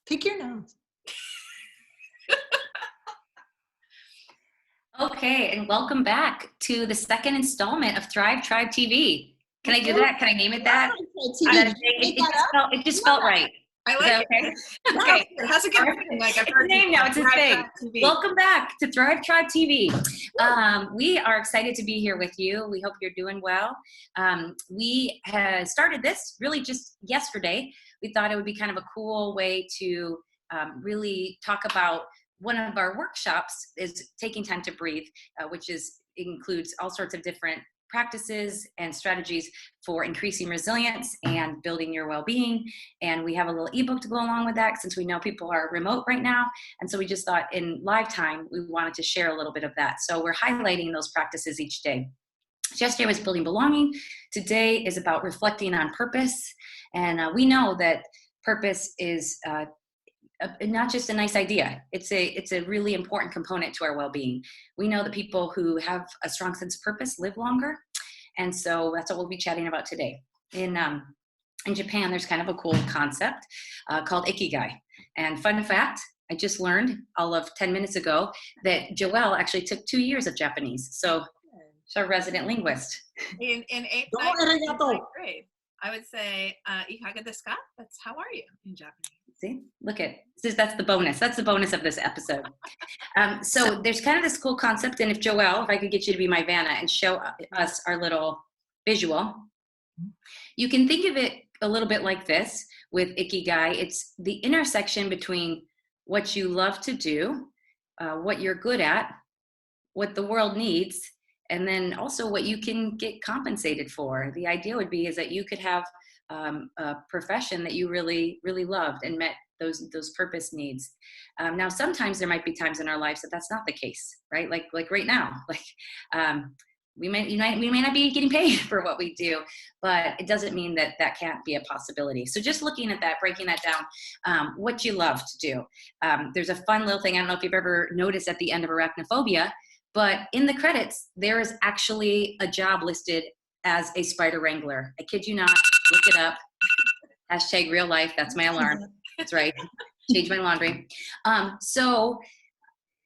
Pick your nose. Okay, and welcome back to the second installment of Thrive Tribe TV. Can I do that? Can I name it that? It just felt right. I like it. Okay. It has a good name. Like I've heard name now. It's a thing. Welcome back to Thrive Tribe TV. We are excited to be here with you. We hope you're doing well. We started this really just yesterday. We thought it would be kind of a cool way to really talk about one of our workshops is Taking Time to Breathe, which includes all sorts of different practices and strategies for increasing resilience and building your well-being. And we have a little ebook to go along with that since we know people are remote right now. And so we just thought in live time, we wanted to share a little bit of that. So we're highlighting those practices each day. Yesterday was building belonging. Today is about reflecting on purpose. And we know that purpose is not just a nice idea. It's a really important component to our well-being. We know that people who have a strong sense of purpose live longer. And so that's what we'll be chatting about today. In Japan, there's kind of a cool concept called ikigai. And fun fact, I just learned all of 10 minutes ago that Joelle actually took 2 years of Japanese. So she's a resident linguist. In 8th and 9th grade, I would say, "Ihaga desu ka?" That's how are you in Japanese. See, look at that's the bonus. That's the bonus of this episode. So there's kind of this cool concept. And if Joelle, if I could get you to be my Vanna and show us our little visual, you can think of it a little bit like this with ikigai. It's the intersection between what you love to do, what you're good at, what the world needs, and then also what you can get compensated for. The idea would be is that you could have a profession that you really, really loved and met those purpose needs. Now, sometimes there might be times in our lives that that's not the case, right? Like right now, we may not be getting paid for what we do, but it doesn't mean that that can't be a possibility. So just looking at that, breaking that down, what you love to do. There's a fun little thing. I don't know if you've ever noticed at the end of Arachnophobia, but in the credits, there is actually a job listed as a spider wrangler. I kid you not, look it up. Hashtag real life, that's my alarm. That's right, change my laundry. So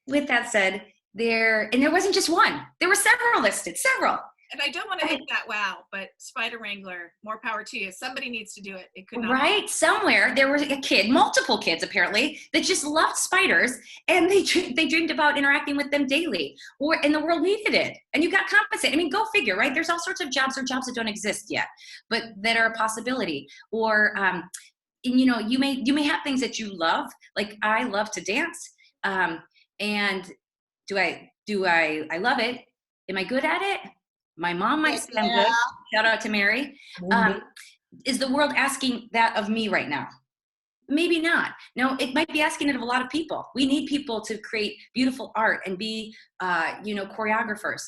with that said, there wasn't just one, there were several listed, several. And I don't want to hit that wow, but spider wrangler, more power to you. Somebody needs to do it. It could not. Right, somewhere there was a kid, multiple kids apparently, that just loved spiders, and they dreamed about interacting with them daily, and the world needed it, and you got compensated. I mean, go figure, right? There's all sorts of jobs or jobs that don't exist yet, but that are a possibility. Or you may have things that you love, like I love to dance, and do I love it? Am I good at it? My mom might say I'm good. Shout out to Mary. Is the world asking that of me right now? Maybe not. No, it might be asking it of a lot of people. We need people to create beautiful art and be, choreographers.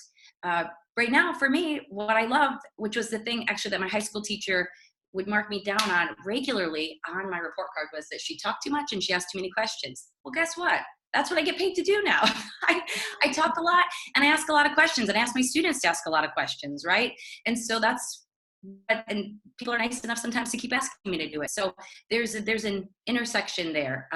Right now, for me, what I loved, which was the thing actually that my high school teacher would mark me down on regularly on my report card, was that she talked too much and she asked too many questions. Well, guess what? That's what I get paid to do now. I talk a lot and I ask a lot of questions, and I ask my students to ask a lot of questions, right? And so and people are nice enough sometimes to keep asking me to do it. So there's an intersection there.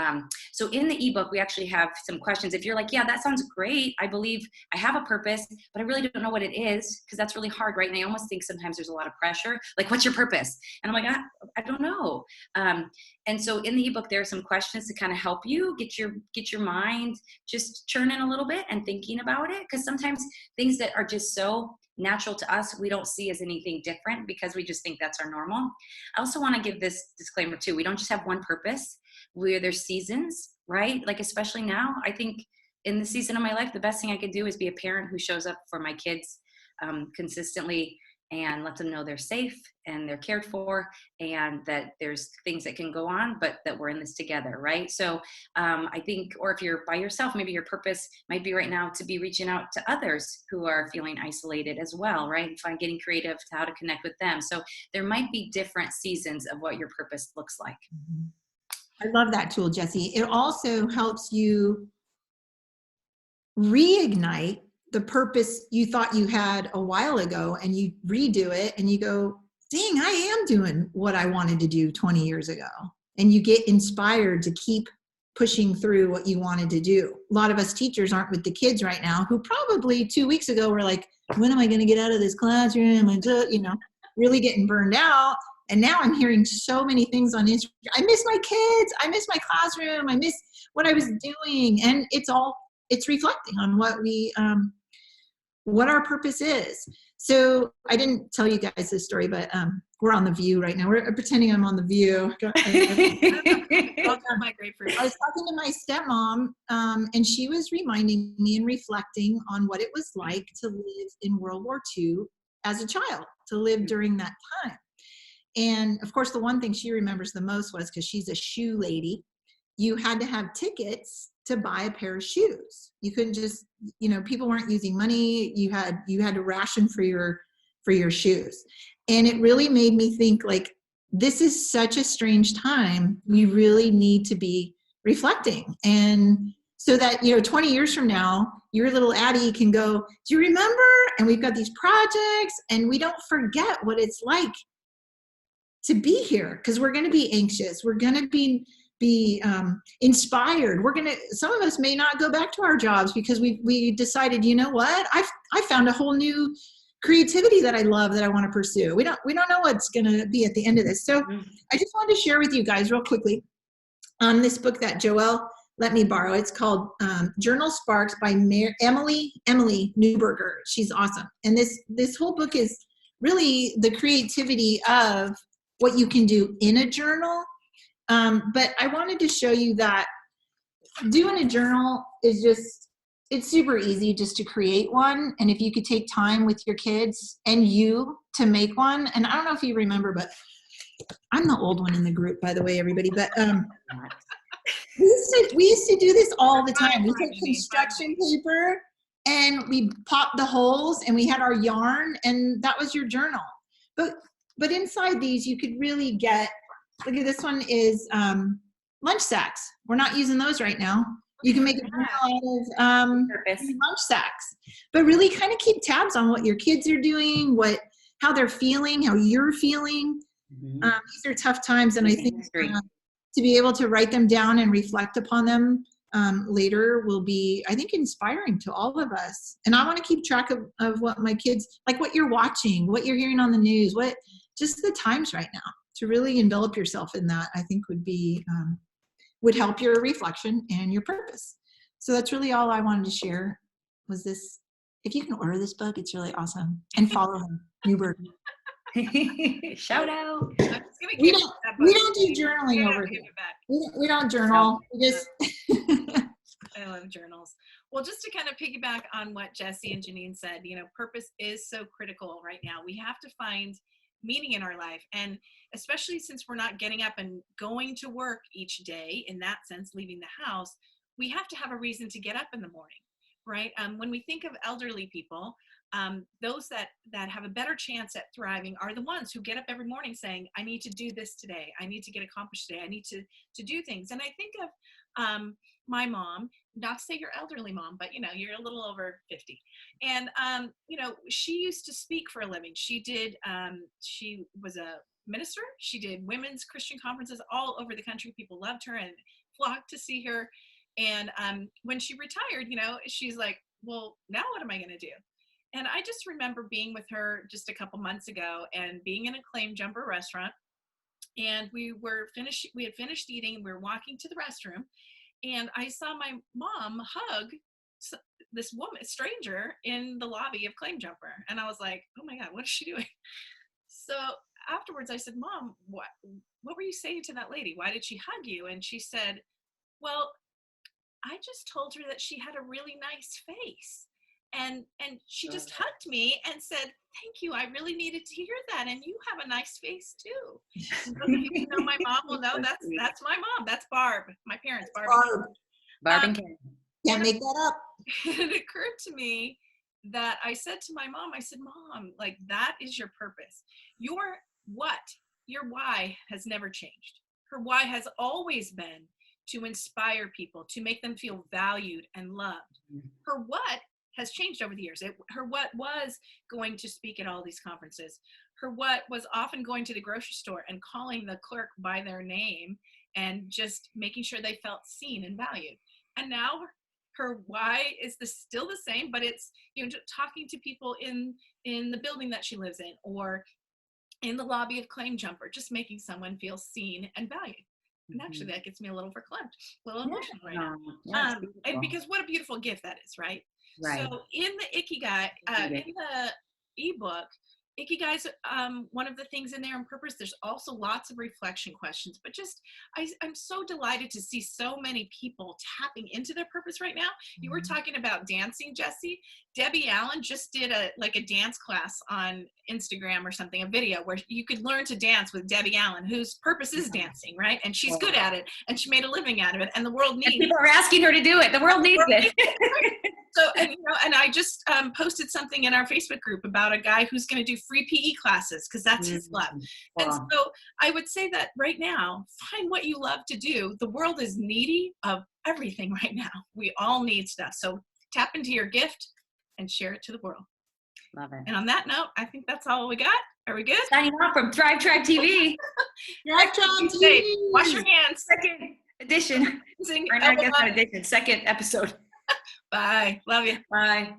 So in the ebook, we actually have some questions. If you're like, yeah, that sounds great. I believe I have a purpose, but I really don't know what it is, because that's really hard, right? And I almost think sometimes there's a lot of pressure. Like, what's your purpose? And I'm like, I don't know. And so in the ebook, there are some questions to kind of help you get your mind just churning a little bit and thinking about it. Because sometimes things that are just so natural to us, we don't see as anything different because we just think that's our normal. I also want to give this disclaimer too. We don't just have one purpose. There's seasons, right? Like, especially now, I think in the season of my life, the best thing I could do is be a parent who shows up for my kids consistently and let them know they're safe and they're cared for, and that there's things that can go on, but that we're in this together, right? So I think, or if you're by yourself, maybe your purpose might be right now to be reaching out to others who are feeling isolated as well, right? And find getting creative to how to connect with them. So there might be different seasons of what your purpose looks like. I love that tool, Jessie. It also helps you reignite the purpose you thought you had a while ago, and you redo it and you go, dang, I am doing what I wanted to do 20 years ago. and you get inspired to keep pushing through what you wanted to do. A lot of us teachers aren't with the kids right now, who probably 2 weeks ago were like, when am I going to get out of this classroom? And, really getting burned out. And now I'm hearing so many things on Instagram. I miss my kids. I miss my classroom. I miss what I was doing. And it's reflecting on what our purpose is. So I didn't tell you guys this story, but we're on The View right now. We're pretending I'm on The View. My grapefruit. I was talking to my stepmom, and she was reminding me and reflecting on what it was like to live in World War II as a child, to live during that time. And of course, the one thing she remembers the most was, because she's a shoe lady, you had to have tickets to buy a pair of shoes. You couldn't just, people weren't using money. You had to ration for your shoes. And it really made me think, like, this is such a strange time. We really need to be reflecting. And so that, 20 years from now, your little Addie can go, do you remember? And we've got these projects, and we don't forget what it's like to be here, because we're going to be anxious. We're going to be inspired. Some of us may not go back to our jobs because we decided, you know what, I found a whole new creativity that I love, that I want to pursue. We don't know what's going to be at the end of this. So I just wanted to share with you guys real quickly this book that Joelle let me borrow. It's called Journal Sparks by Emily Newberger. She's awesome. And this whole book is really the creativity of what you can do in a journal. But I wanted to show you that doing a journal is it's super easy just to create one. And if you could take time with your kids and you to make one, and I don't know if you remember, but I'm the old one in the group, by the way, everybody, but we used to do this all the time. We took construction paper and we popped the holes, and we had our yarn, and that was your journal. But inside these, you could really get, look at this one is lunch sacks. We're not using those right now. You can make a journal out of lunch sacks, but really kind of keep tabs on what your kids are doing, how they're feeling, how you're feeling. These are tough times, and I think to be able to write them down and reflect upon them later will be, I think, inspiring to all of us. And I want to keep track of what my kids, like what you're watching, what you're hearing on the news, just the times right now. To really envelop yourself in that, I think would help your reflection and your purpose. So that's really all I wanted to share was this. If you can order this book, it's really awesome. And follow him, Newberg. Shout out. We don't do journaling over here. We don't journal. We just I love journals. Well, just to kind of piggyback on what Jessie and Janine said, purpose is so critical right now. We have to find meaning in our life. And especially since we're not getting up and going to work each day, in that sense, leaving the house, we have to have a reason to get up in the morning, right? When we think of elderly people, those that have a better chance at thriving are the ones who get up every morning saying, I need to do this today. I need to get accomplished today. I need to do things. And I think of my mom, not to say your elderly mom, but you're a little over 50. And she used to speak for a living. She was a minister. She did women's Christian conferences all over the country. People loved her and flocked to see her. And when she retired, she's like, well, now what am I going to do? And I just remember being with her just a couple months ago and being in a Claim Jumper restaurant. And we had finished eating. We were walking to the restroom. And I saw my mom hug this woman, stranger, in the lobby of Claim Jumper. And I was like, oh my God, what is she doing? So afterwards I said, Mom, what were you saying to that lady? Why did she hug you? And she said, well, I just told her that she had a really nice face. And she just hugged me and said, thank you. I really needed to hear that. And you have a nice face too. And those of you who know my mom will know that's my mom. That's Barb, my parents, Barb and Karen. Can't make that up. It occurred to me that I said to my mom, I said, Mom, like, that is your purpose. Your why has never changed. Her why has always been to inspire people, to make them feel valued and loved. Her what has changed over the years. Her what was going to speak at all these conferences. Her what was often going to the grocery store and calling the clerk by their name and just making sure they felt seen and valued. And now her why is still the same, but it's, you know, talking to people in the building that she lives in, or in the lobby of Claim Jumper, just making someone feel seen and valued. And actually that gets me a little verklempt, a little emotional right now. And because what a beautiful gift that is, right? So in the Ikigai, in the ebook, Ikigai is one of the things in there on purpose. There's also lots of reflection questions, but just, I'm so delighted to see so many people tapping into their purpose right now. You were talking about dancing, Jesse. Debbie Allen just did a dance class on Instagram or something, a video where you could learn to dance with Debbie Allen, whose purpose is dancing, right? And she's good at it, and she made a living out of it, and the world needs it. People are asking her to do it. The world needs it. So, and you know, and I just posted something in our Facebook group about a guy who's going to do free PE classes because that's his love. And so I would say that right now, find what you love to do. The world is needy of everything right now. We all need stuff. So tap into your gift and share it to the world. Love it. And on that note, I think that's all we got. Are we good? Signing off from Thrive Tribe TV. Thrive Tribe TV. Wash your hands. Second edition. Or not, I guess not edition. Second episode. Bye. Love you. Bye.